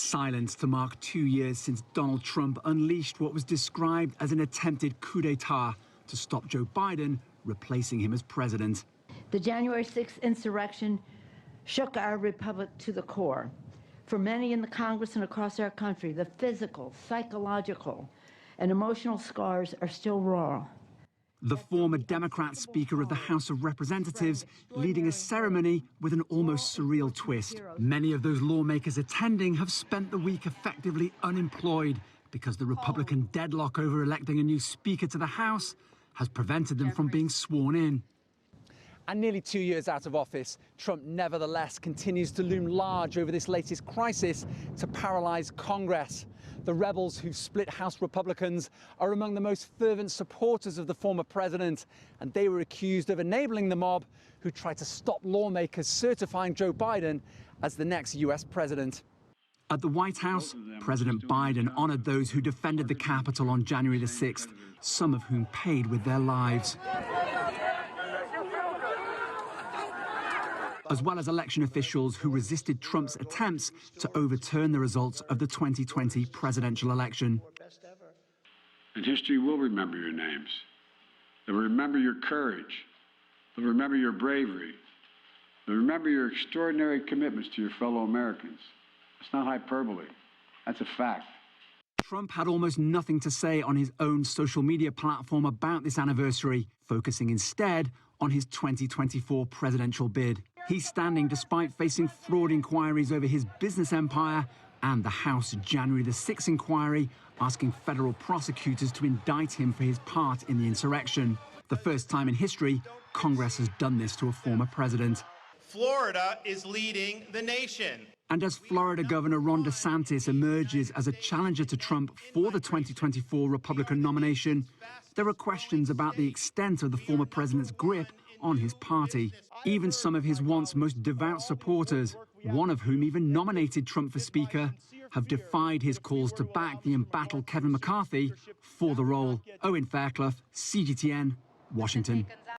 Silence to mark 2 years since Donald Trump unleashed what was described as an attempted coup d'etat to stop Joe Biden replacing him as president. The January 6th insurrection shook our republic to the core. For many in the Congress and across our country, the physical, psychological, and emotional scars are still raw. The former Democrat Speaker of the House of Representatives leading a ceremony with an almost surreal twist. Many of those lawmakers attending have spent the week effectively unemployed because the Republican deadlock over electing a new Speaker to the House has prevented them from being sworn in. And nearly 2 years out of office, Trump nevertheless continues to loom large over this latest crisis to paralyze Congress. The rebels who've split House Republicans are among the most fervent supporters of the former president, and they were accused of enabling the mob who tried to stop lawmakers certifying Joe Biden as the next US president. At the White House, President Biden honored those who defended the Capitol on January the 6th, some of whom paid with their lives. As well as election officials who resisted Trump's attempts to overturn the results of the 2020 presidential election. And history will remember your names. They'll remember your courage. They'll remember your bravery. They'll remember your extraordinary commitments to your fellow Americans. It's not hyperbole. That's a fact. Trump had almost nothing to say on his own social media platform about this anniversary, focusing instead on his 2024 presidential bid. He's standing despite facing fraud inquiries over his business empire and the House January the 6th inquiry asking federal prosecutors to indict him for his part in the insurrection. The first time in history, Congress has done this to a former president. Florida is leading the nation. And as Florida Governor Ron DeSantis emerges as a challenger to Trump for the 2024 Republican nomination, there are questions about the extent of the former president's grip on his party. Even some of his once most devout supporters, one of whom even nominated Trump for Speaker, have defied his calls to back the embattled Kevin McCarthy for the role. Owen Fairclough, CGTN, Washington.